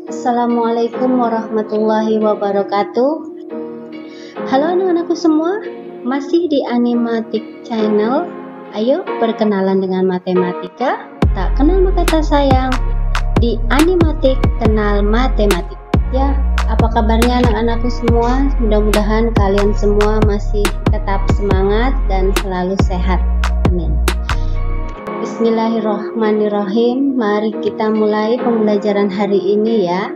Assalamualaikum warahmatullahi wabarakatuh. Halo anak-anakku semua, masih di Animatik Channel. Ayo berkenalan dengan matematika, tak kenal maka tak sayang. Di Animatik kenal matematik. Ya, apa kabarnya anak-anakku semua? Mudah-mudahan kalian semua masih tetap semangat dan selalu sehat. Amin. Bismillahirrahmanirrahim. Mari kita mulai pembelajaran hari ini ya.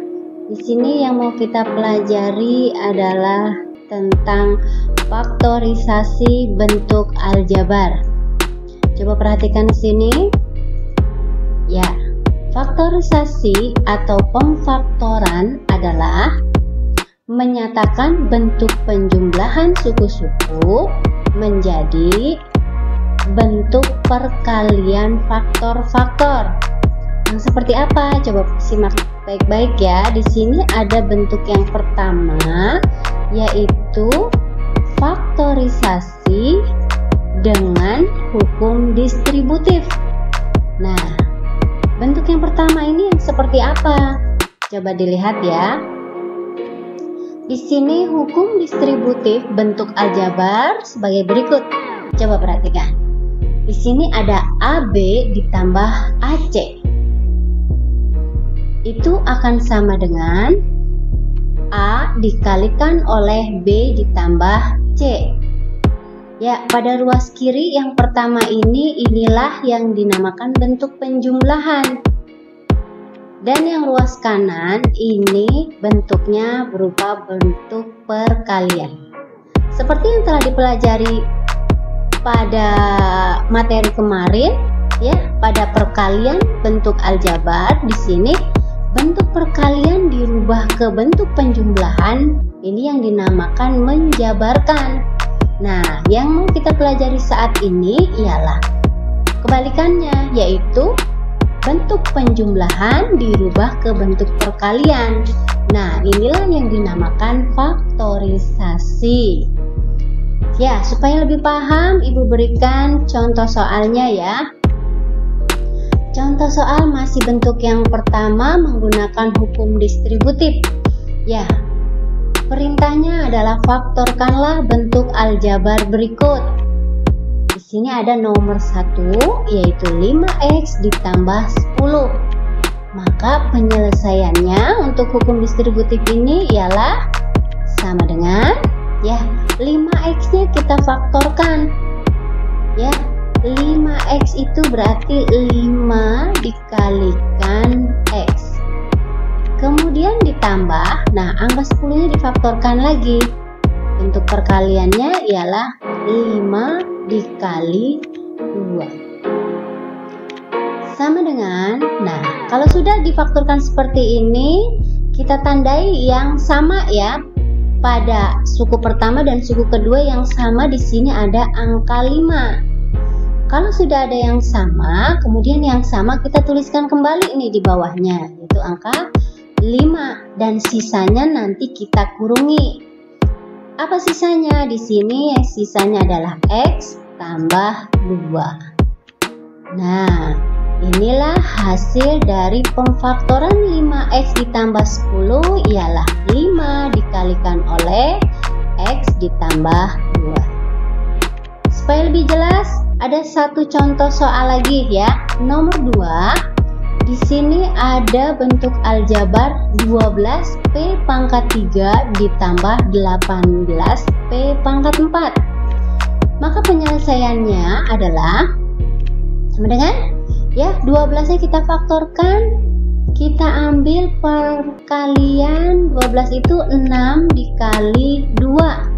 Di sini yang mau kita pelajari adalah tentang faktorisasi bentuk aljabar. Coba perhatikan di sini. Ya, faktorisasi atau pemfaktoran adalah menyatakan bentuk penjumlahan suku-suku menjadi bentuk perkalian faktor-faktor. Yang seperti apa? Coba simak baik-baik ya. Di sini ada bentuk yang pertama, yaitu faktorisasi dengan hukum distributif. Nah, bentuk yang pertama ini seperti apa? Coba dilihat ya. Di sini hukum distributif bentuk aljabar sebagai berikut. Coba perhatikan. Di sini ada AB ditambah AC. Itu akan sama dengan A dikalikan oleh B ditambah C. Ya, pada ruas kiri yang pertama inilah yang dinamakan bentuk penjumlahan. Dan yang ruas kanan ini bentuknya berupa bentuk perkalian. Seperti yang telah dipelajari pada materi kemarin ya, pada perkalian bentuk aljabar, di sini bentuk perkalian dirubah ke bentuk penjumlahan, ini yang dinamakan menjabarkan. Nah, yang mau kita pelajari saat ini ialah kebalikannya, yaitu bentuk penjumlahan dirubah ke bentuk perkalian. Nah, inilah yang dinamakan faktorisasi. Ya, supaya lebih paham, Ibu berikan contoh soalnya ya. Contoh soal masih bentuk yang pertama menggunakan hukum distributif. Ya, perintahnya adalah faktorkanlah bentuk aljabar berikut. Di sini ada nomor 1, yaitu 5x ditambah 10. Maka penyelesaiannya untuk hukum distributif ini ialah sama dengan ya, 5x-nya kita faktorkan. Ya, 5x itu berarti 5 dikalikan x. Kemudian ditambah, nah angka 10-nya difaktorkan lagi. Bentuk perkaliannya ialah 5 dikali 2. Sama dengan, nah kalau sudah difaktorkan seperti ini, kita tandai yang sama ya. Pada suku pertama dan suku kedua yang sama, di sini ada angka 5. Kalau sudah ada yang sama, kemudian yang sama kita tuliskan kembali ini di bawahnya, yaitu angka 5, dan sisanya nanti kita kurungi. Apa sisanya? Di sini sisanya adalah x tambah 2. Nah, inilah hasil dari pemfaktoran 5x ditambah 10 ialah 5 dikalikan oleh x ditambah 2. Supaya lebih jelas, ada satu contoh soal lagi ya. Nomor 2. Di sini ada bentuk aljabar 12p pangkat 3 ditambah 18p pangkat 4. Maka penyelesaiannya adalah sama dengan ya, 12-nya kita faktorkan, kita ambil perkalian 12 itu 6 dikali 2.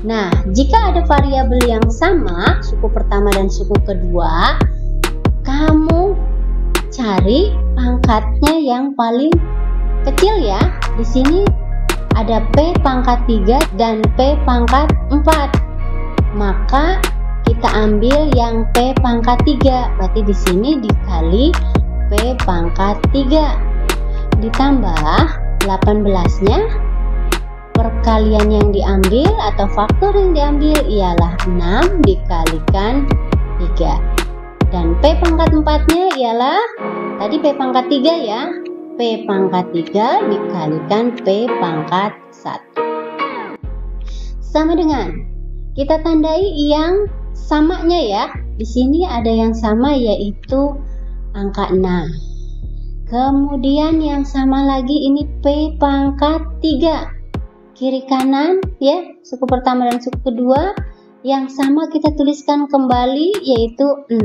Nah, jika ada variabel yang sama, suku pertama dan suku kedua, kamu cari pangkatnya yang paling kecil ya. Di sini ada P pangkat 3 dan P pangkat 4. Maka kita ambil yang P pangkat 3. Berarti di sini dikali P pangkat 3. Ditambah 18-nya, perkalian yang diambil atau faktor yang diambil ialah 6 dikalikan 3. Dan P pangkat 4-nya ialah tadi P pangkat 3 ya. P pangkat 3 dikalikan P pangkat 1. Sama dengan kita tandai yang samanya ya. Di sini ada yang sama yaitu angka 6. Kemudian yang sama lagi ini P pangkat 3. Kiri kanan ya, suku pertama dan suku kedua yang sama kita tuliskan kembali yaitu 6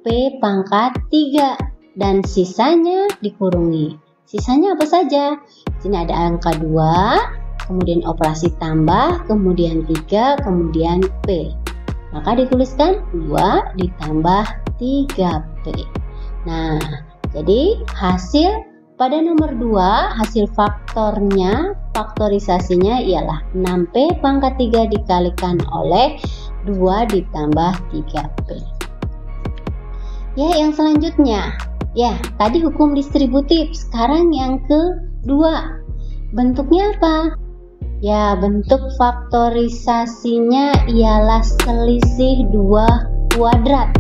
P pangkat 3. Dan sisanya dikurungi. Sisanya apa saja? Di sini ada angka 2, kemudian operasi tambah, kemudian 3, kemudian P. Maka dituliskan 2 ditambah 3P. Nah, jadi hasil pada nomor 2, hasil faktornya, faktorisasinya ialah 6P pangkat 3 dikalikan oleh 2 ditambah 3P. Ya, yang selanjutnya. Ya, tadi hukum distributif. Sekarang yang kedua. Bentuknya apa? Ya, bentuk faktorisasinya ialah selisih 2 kuadrat.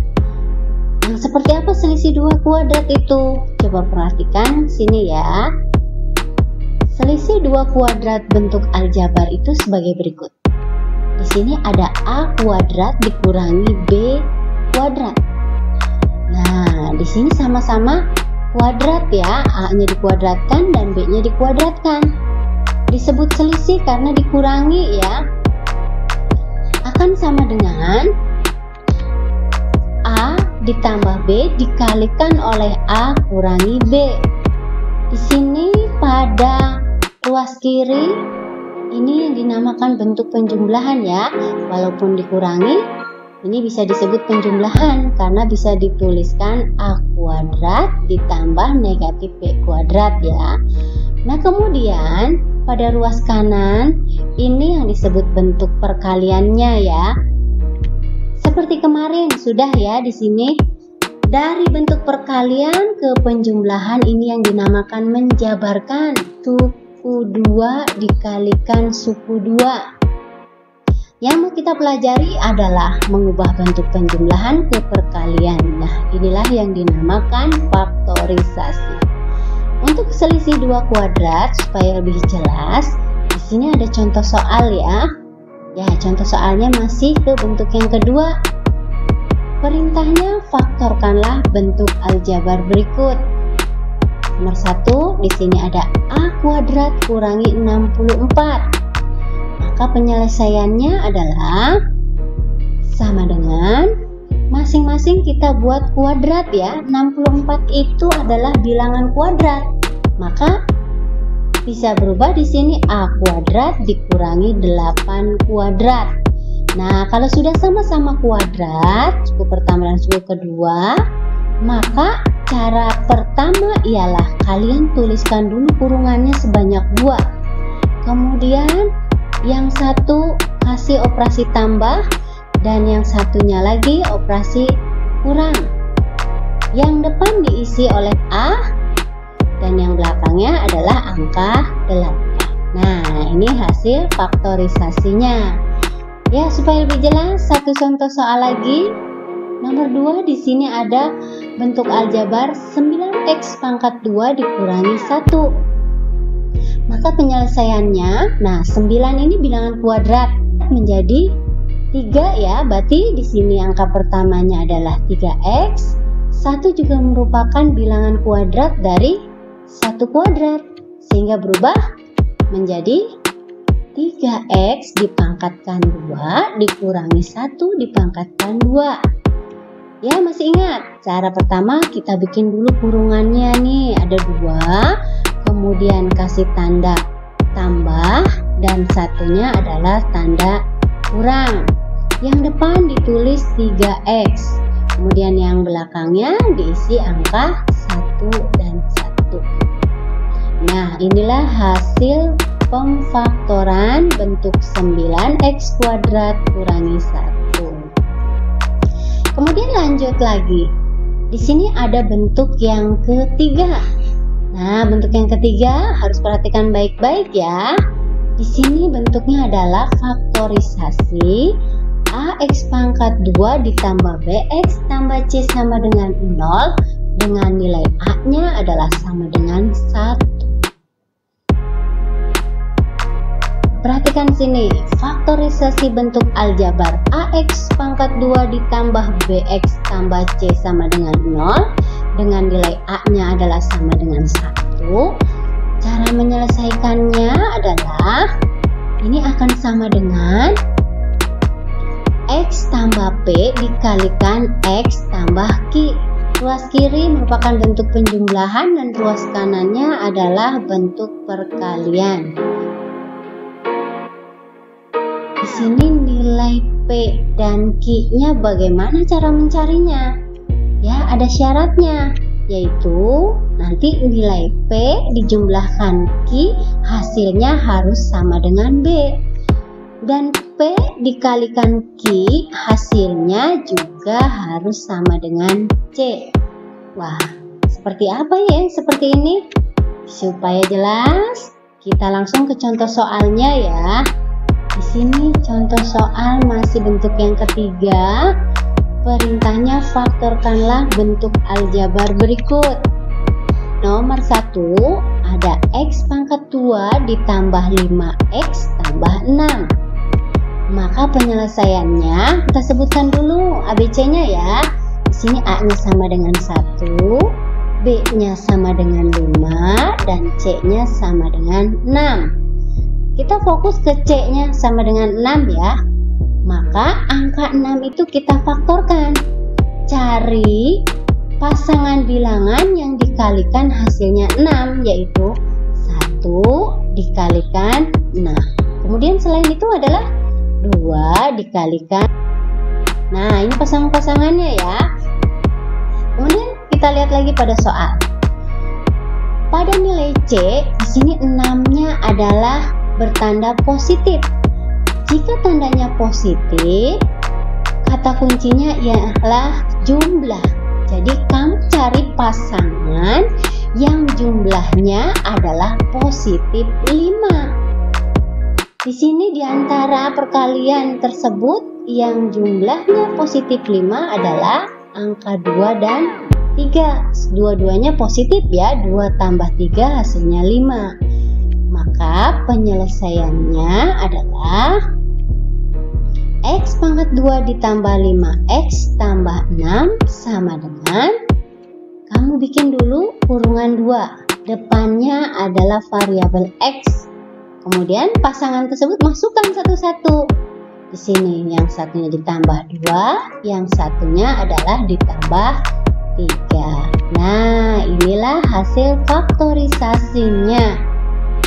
Nah, seperti apa selisih 2 kuadrat itu? Coba perhatikan sini ya. Selisih 2 kuadrat bentuk aljabar itu sebagai berikut. Di sini ada A kuadrat dikurangi B kuadrat. Nah, di sini sama-sama kuadrat ya, A-nya dikuadratkan dan B-nya dikuadratkan. Disebut selisih karena dikurangi ya. Akan sama dengan A ditambah B dikalikan oleh A kurangi B. Di sini pada ruas kiri ini yang dinamakan bentuk penjumlahan ya. Walaupun dikurangi, ini bisa disebut penjumlahan karena bisa dituliskan A kuadrat ditambah negatif B kuadrat ya. Nah, kemudian pada ruas kanan ini yang disebut bentuk perkaliannya ya. Seperti kemarin sudah ya di sini. Dari bentuk perkalian ke penjumlahan ini yang dinamakan menjabarkan. Suku 2 dikalikan suku 2. Yang mau kita pelajari adalah mengubah bentuk penjumlahan ke perkalian. Nah, inilah yang dinamakan faktorisasi. Untuk selisih 2 kuadrat supaya lebih jelas, di sini ada contoh soal ya. Ya, contoh soalnya masih ke bentuk yang kedua. Perintahnya faktorkanlah bentuk aljabar berikut. Nomor 1, di sini ada A kuadrat kurangi 64. Maka penyelesaiannya adalah sama dengan masing-masing kita buat kuadrat ya. 64 itu adalah bilangan kuadrat. Maka bisa berubah di sini A kuadrat dikurangi 8 kuadrat. Nah, kalau sudah sama-sama kuadrat, suku pertama dan suku kedua, maka cara pertama ialah kalian tuliskan dulu kurungannya sebanyak 2. Kemudian yang satu kasih operasi tambah dan yang satunya lagi operasi kurang. Yang depan diisi oleh A dan yang belakangnya adalah angka 8. Nah, ini hasil faktorisasinya. Ya, supaya lebih jelas, satu contoh soal lagi. Nomor 2 di sini ada bentuk aljabar 9x pangkat 2 dikurangi 1. Maka penyelesaiannya, nah 9 ini bilangan kuadrat menjadi 3 ya, berarti di sini angka pertamanya adalah 3x. 1 juga merupakan bilangan kuadrat dari 1 kuadrat, sehingga berubah menjadi 3x dipangkatkan 2 dikurangi 1 dipangkatkan 2. Ya, masih ingat? Cara pertama kita bikin dulu kurungannya nih, ada 2. Kemudian kasih tanda tambah dan satunya adalah tanda kurang. Yang depan ditulis 3x. Kemudian yang belakangnya diisi angka 1 dan 1. Nah, inilah hasil pemfaktoran bentuk 9x kuadrat kurangi 1. Kemudian lanjut lagi. Di sini ada bentuk yang ketiga. Nah, bentuk yang ketiga harus perhatikan baik-baik ya. Di sini bentuknya adalah faktorisasi ax pangkat 2 ditambah bx tambah c sama dengan 0 dengan nilai a-nya adalah sama dengan 1. Perhatikan sini, faktorisasi bentuk aljabar ax pangkat 2 ditambah bx tambah c sama dengan 0 dengan nilai a-nya adalah sama dengan 1. Cara menyelesaikannya adalah ini akan sama dengan x tambah p dikalikan x tambah q. Ruas kiri merupakan bentuk penjumlahan dan ruas kanannya adalah bentuk perkalian. Di sini nilai P dan Q-nya bagaimana cara mencarinya? Ya, ada syaratnya, yaitu nanti nilai P dijumlahkan Q, hasilnya harus sama dengan B. Dan P dikalikan Q, hasilnya juga harus sama dengan C. Wah, seperti apa ya seperti ini? Supaya jelas, kita langsung ke contoh soalnya ya. Di sini contoh soal masih bentuk yang ketiga. Perintahnya faktorkanlah bentuk aljabar berikut. Nomor 1 ada x pangkat 2 ditambah 5x tambah 6. Maka penyelesaiannya kita sebutkan dulu ABC-nya ya. Di sini A-nya sama dengan 1, B-nya sama dengan 5 dan C-nya sama dengan 6. Kita fokus ke C-nya sama dengan 6 ya. Maka angka 6 itu kita faktorkan. Cari pasangan bilangan yang dikalikan hasilnya 6, yaitu 1 dikalikan 6. Kemudian selain itu adalah 2 dikalikan. Nah, ini pasangan-pasangannya ya. Kemudian kita lihat lagi pada soal. Pada nilai C, di sini 6-nya adalah bertanda positif. Jika tandanya positif, kata kuncinya ialah jumlah. Jadi kamu cari pasangan yang jumlahnya adalah positif 5. Di sini di antara perkalian tersebut yang jumlahnya positif 5 adalah angka 2 dan 3. Dua-duanya positif ya, 2 tambah 3 hasilnya 5. Maka penyelesaiannya adalah x pangkat 2 ditambah 5x tambah 6 sama dengan, kamu bikin dulu kurungan 2, depannya adalah variabel x. Kemudian pasangan tersebut masukkan satu-satu. Di sini yang satunya ditambah 2, yang satunya adalah ditambah 3. Nah, inilah hasil faktorisasinya.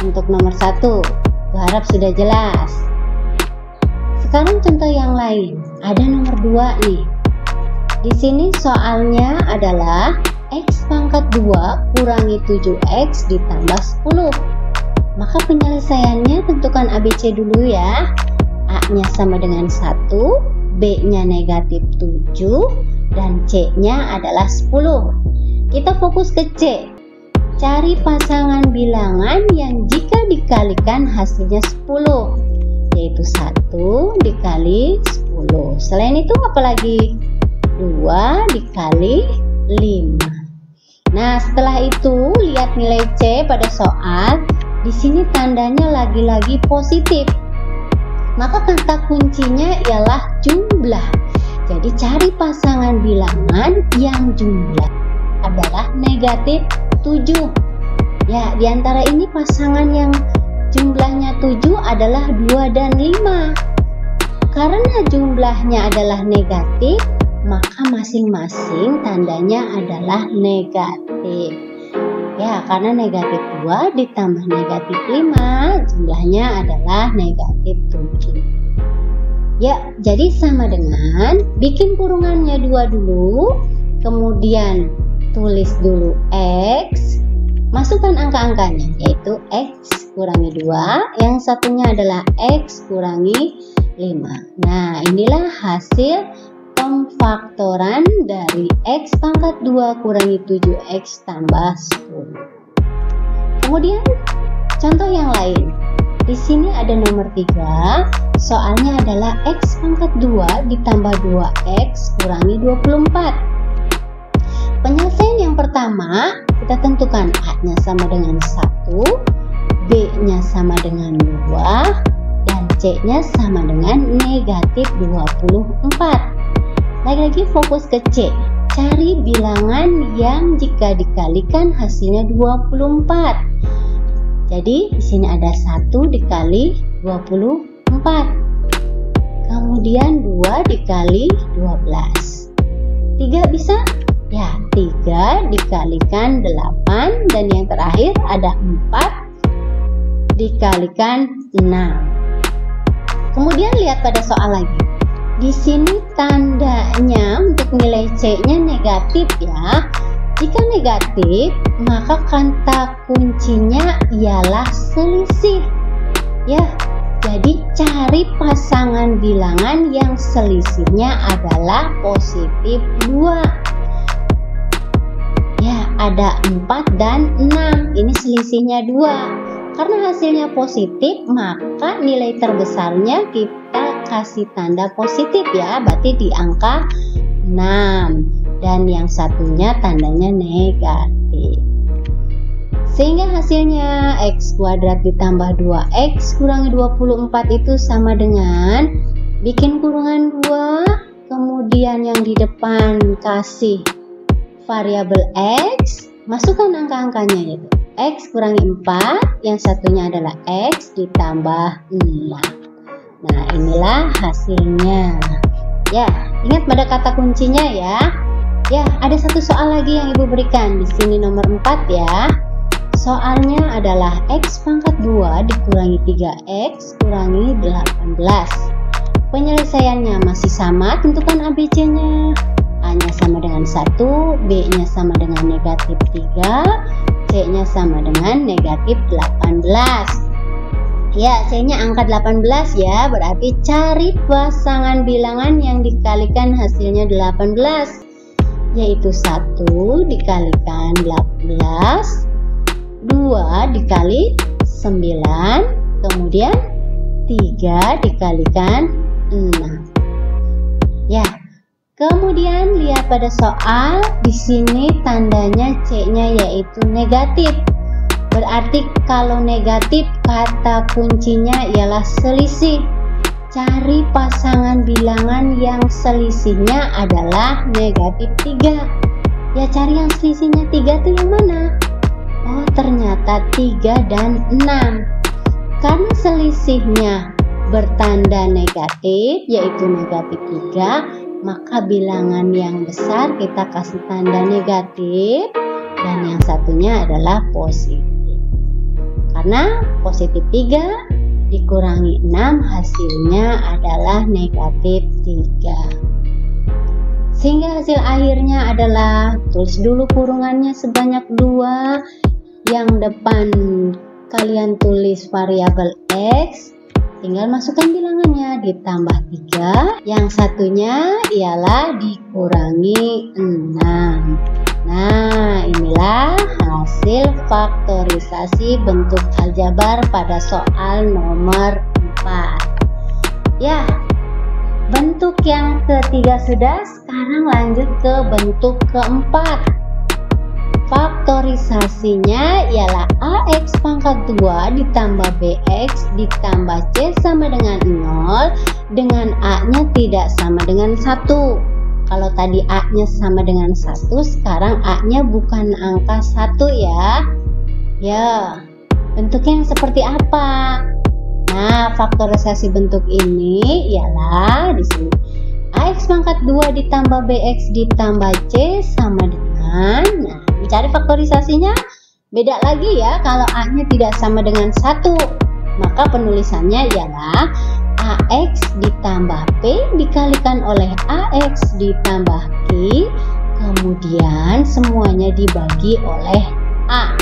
Untuk nomor 1, berharap sudah jelas. Sekarang contoh yang lain. Ada nomor 2 nih. Di sini soalnya adalah x pangkat 2 kurangi 7x ditambah 10. Maka penyelesaiannya tentukan ABC dulu ya. A-nya sama dengan 1, B-nya negatif 7, dan C-nya adalah 10. Kita fokus ke C. Cari pasangan bilangan yang jika dikalikan hasilnya 10, yaitu 1 dikali 10. Selain itu apalagi? 2 dikali 5. Nah, setelah itu lihat nilai C pada soal. Di sini tandanya lagi-lagi positif. Maka kata kuncinya ialah jumlah. Jadi cari pasangan bilangan yang jumlah adalah negatif 7. Ya, diantara ini pasangan yang jumlahnya 7 adalah 2 dan 5. Karena jumlahnya adalah negatif, maka masing-masing tandanya adalah negatif. Ya, karena negatif 2 ditambah negatif 5, jumlahnya adalah negatif 7. Ya, jadi sama dengan bikin kurungannya 2 dulu, kemudian tulis dulu X, Masukkan angka-angkanya, yaitu X kurangi 2, yang satunya adalah X kurangi 5. Nah, inilah hasil pemfaktoran dari X pangkat 2 kurangi 7X tambah 10. Kemudian, contoh yang lain. Di sini ada nomor 3, soalnya adalah X pangkat 2 ditambah 2X kurangi 24. Penyelesaian yang pertama, kita tentukan A-nya sama dengan 1, B-nya sama dengan 2, dan C-nya sama dengan negatif 24. Lagi-lagi fokus ke C. Cari bilangan yang jika dikalikan hasilnya 24. Jadi, di sini ada 1 dikali 24. Kemudian 2 dikali 12. 3 bisa? Ya, 3 dikalikan 8, dan yang terakhir ada 4 dikalikan 6. Kemudian lihat pada soal lagi. Di sini tandanya untuk nilai C-nya negatif ya. Jika negatif, maka kata kuncinya ialah selisih. Ya, jadi cari pasangan bilangan yang selisihnya adalah positif 2. Ya, ada 4 dan 6. Ini selisihnya 2. Karena hasilnya positif, maka nilai terbesarnya kita kasih tanda positif ya. Berarti di angka 6. Dan yang satunya tandanya negatif. Sehingga hasilnya X kuadrat ditambah 2X kurangi 24 itu sama dengan bikin kurungan 2. Kemudian yang di depan kasih variabel X, masukkan angka-angkanya, yaitu X kurangi 4, yang satunya adalah X ditambah 6. Nah, inilah hasilnya. Ya, ingat pada kata kuncinya ya. Ya, ada satu soal lagi yang Ibu berikan. Di sini nomor 4 ya. Soalnya adalah X pangkat 2 dikurangi 3X kurangi 18. Penyelesaiannya masih sama, tentukan ABC-nya. A-nya sama dengan 1, B-nya sama dengan negatif 3, C-nya sama dengan negatif 18. Ya, C-nya angka 18 ya, berarti cari pasangan bilangan yang dikalikan hasilnya 18, yaitu 1 dikalikan 18, 2 dikali 9, kemudian 3 dikalikan 6. Ya. Kemudian lihat pada soal, di sini tandanya C-nya yaitu negatif. Berarti kalau negatif kata kuncinya ialah selisih. Cari pasangan bilangan yang selisihnya adalah negatif 3. Ya, cari yang selisihnya 3 itu yang mana? Oh, ternyata 3 dan 6. Karena selisihnya bertanda negatif, yaitu negatif 3, maka bilangan yang besar kita kasih tanda negatif dan yang satunya adalah positif. Karena positif 3 dikurangi 6 hasilnya adalah negatif 3. Sehingga hasil akhirnya adalah, tulis dulu kurungannya sebanyak 2. Yang depan kalian tulis variabel X, tinggal masukkan bilangannya, ditambah 3, yang satunya ialah dikurangi 6. Nah, inilah hasil faktorisasi bentuk aljabar pada soal nomor 4. Ya, bentuk yang ketiga sudah, sekarang lanjut ke bentuk keempat. Faktorisasinya ialah AX pangkat 2 ditambah BX ditambah C sama dengan 0, dengan A-nya tidak sama dengan 1. Kalau tadi A-nya sama dengan 1, sekarang A-nya bukan angka 1 ya. Ya, bentuknya yang seperti apa? Nah, faktorisasi bentuk ini ialah di sini AX pangkat 2 ditambah BX ditambah C sama dengan, nah, mencari faktorisasinya beda lagi ya. Kalau A-nya tidak sama dengan 1, maka penulisannya ialah AX ditambah P dikalikan oleh AX ditambah Q, kemudian semuanya dibagi oleh A.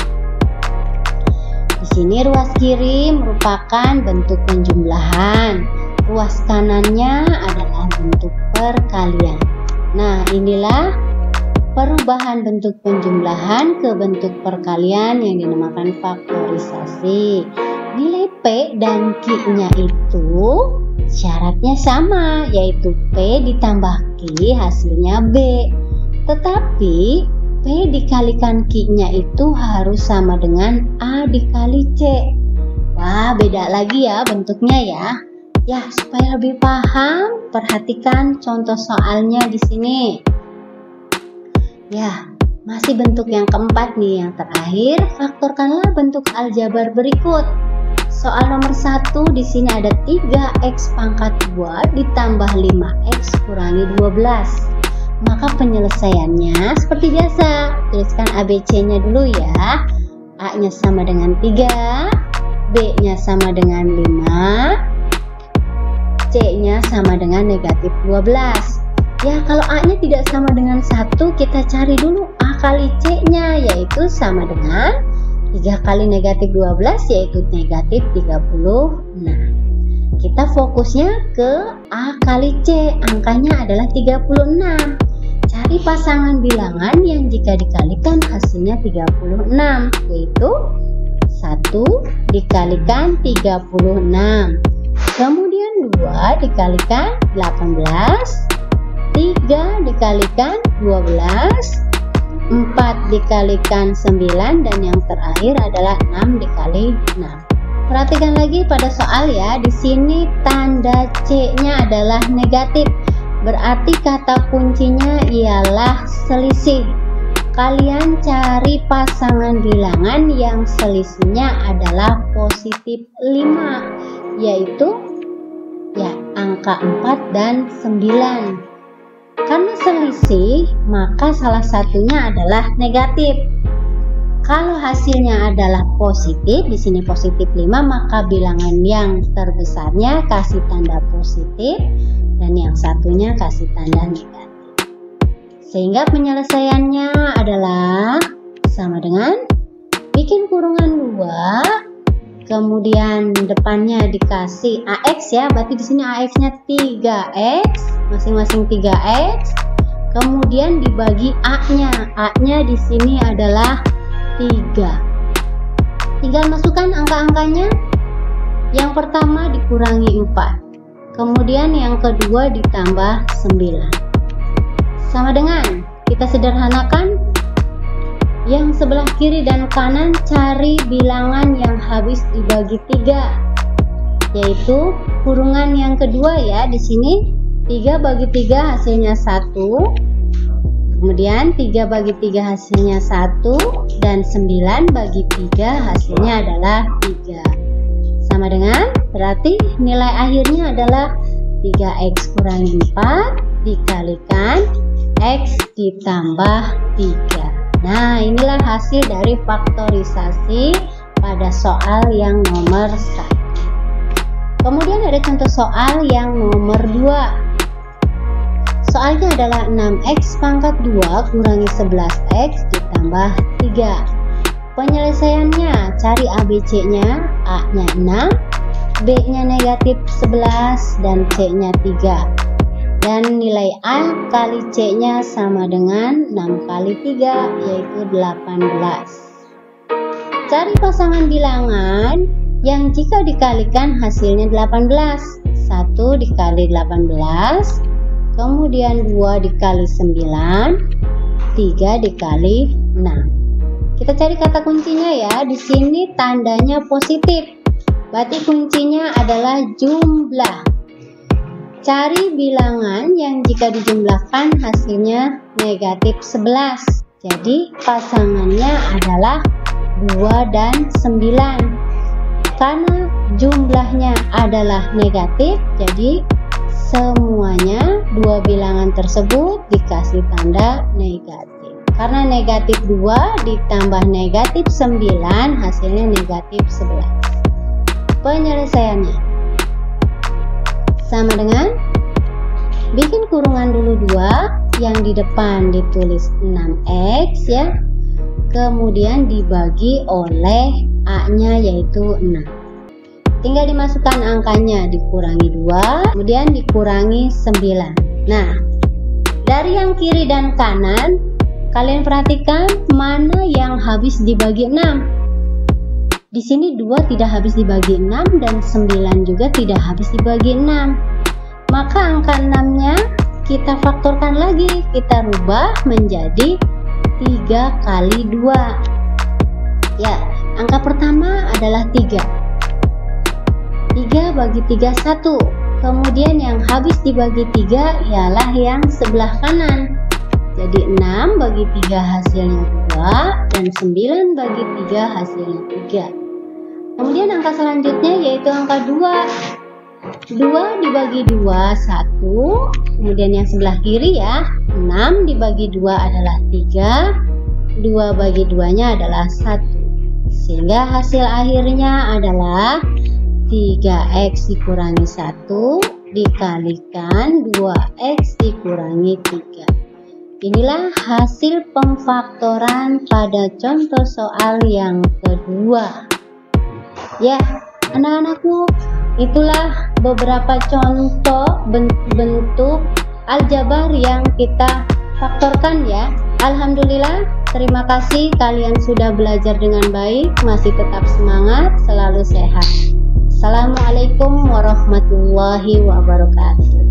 Di sini ruas kiri merupakan bentuk penjumlahan, ruas kanannya adalah bentuk perkalian. Nah, inilah perubahan bentuk penjumlahan ke bentuk perkalian yang dinamakan faktorisasi. Nilai P dan Q-nya itu syaratnya sama, yaitu P ditambah Q hasilnya B. Tetapi P dikalikan Q-nya itu harus sama dengan A dikali C. Wah, beda lagi ya bentuknya ya. Ya, supaya lebih paham, perhatikan contoh soalnya di sini. Ya, masih bentuk yang keempat nih, yang terakhir. Faktorkanlah bentuk aljabar berikut. Soal nomor 1 di sini ada 3x pangkat 2 ditambah 5x kurangi 12. Maka penyelesaiannya seperti biasa. Tuliskan ABC-nya dulu ya. A-nya sama dengan 3, B-nya sama dengan 5, C-nya sama dengan negatif 12. Ya, kalau A-nya tidak sama dengan 1, kita cari dulu A kali C-nya, yaitu sama dengan 3 kali negatif 12, yaitu negatif 30. Nah, kita fokusnya ke A kali C, angkanya adalah 36. Cari pasangan bilangan yang jika dikalikan hasilnya 36, yaitu 1 dikalikan 36. Kemudian 2 dikalikan 18, 3 dikalikan 12, 4 dikalikan 9, dan yang terakhir adalah 6 dikali 6. Perhatikan lagi pada soal ya, di sini tanda C-nya adalah negatif. Berarti kata kuncinya ialah selisih. Kalian cari pasangan bilangan yang selisihnya adalah positif 5, yaitu ya angka 4 dan 9. Karena selisih, maka salah satunya adalah negatif. Kalau hasilnya adalah positif, di sini positif 5, maka bilangan yang terbesarnya kasih tanda positif dan yang satunya kasih tanda negatif. Sehingga penyelesaiannya adalah sama dengan bikin kurungan 2, kemudian depannya dikasih AX ya, berarti di sini AX-nya 3X, masing-masing 3X. Kemudian dibagi A-nya. A-nya di sini adalah 3. Tinggal masukkan angka-angkanya. Yang pertama dikurangi 4. Kemudian yang kedua ditambah 9. Sama dengan, kita sederhanakan, yang sebelah kiri dan kanan cari bilangan yang habis dibagi 3, yaitu kurungan yang kedua ya. Di sini 3 bagi 3 hasilnya 1, kemudian 3 bagi 3 hasilnya 1, dan 9 bagi 3 hasilnya adalah 3. Sama dengan, berarti nilai akhirnya adalah 3x kurangi 4 dikalikan x ditambah 3. Nah, inilah hasil dari faktorisasi pada soal yang nomor 1. Kemudian ada contoh soal yang nomor 2. Soalnya adalah 6x pangkat 2 kurangi 11x ditambah 3. Penyelesaiannya, cari ABC-nya. A-nya 6, B-nya negatif 11, dan C-nya 3. Dan nilai A kali C-nya sama dengan 6 kali 3, yaitu 18. Cari pasangan bilangan yang jika dikalikan hasilnya 18. 1 dikali 18, kemudian 2 dikali 9, 3 dikali 6. Kita cari kata kuncinya ya. Di sini tandanya positif, berarti kuncinya adalah jumlah. Cari bilangan yang jika dijumlahkan hasilnya negatif 11. Jadi pasangannya adalah 2 dan 9. Karena jumlahnya adalah negatif, jadi semuanya dua bilangan tersebut dikasih tanda negatif. Karena negatif 2 ditambah negatif 9 hasilnya negatif 11. Penyelesaiannya sama dengan bikin kurungan dulu 2, yang di depan ditulis 6x ya, kemudian dibagi oleh A-nya yaitu 6. Tinggal dimasukkan angkanya, dikurangi 2, kemudian dikurangi 9. Nah, dari yang kiri dan kanan, kalian perhatikan mana yang habis dibagi 6. Di sini 2 tidak habis dibagi 6 dan 9 juga tidak habis dibagi 6. Maka angka 6-nya kita faktorkan lagi, kita rubah menjadi 3 kali 2. Ya, angka pertama adalah 3. 3 bagi 3 1. Kemudian yang habis dibagi 3 ialah yang sebelah kanan. Jadi 6 bagi 3 hasilnya 2 dan 9 bagi 3 hasilnya 3. Kemudian angka selanjutnya yaitu angka 2. 2 dibagi 2 1. Kemudian yang sebelah kiri ya, 6 dibagi 2 adalah 3. 2 bagi 2-nya adalah 1. Sehingga hasil akhirnya adalah 3x dikurangi 1 dikalikan 2x dikurangi 3. Inilah hasil pemfaktoran pada contoh soal yang kedua. Ya, anak-anakku, itulah beberapa contoh bentuk aljabar yang kita faktorkan ya. Alhamdulillah, terima kasih kalian sudah belajar dengan baik, masih tetap semangat, selalu sehat. Assalamualaikum warahmatullahi wabarakatuh.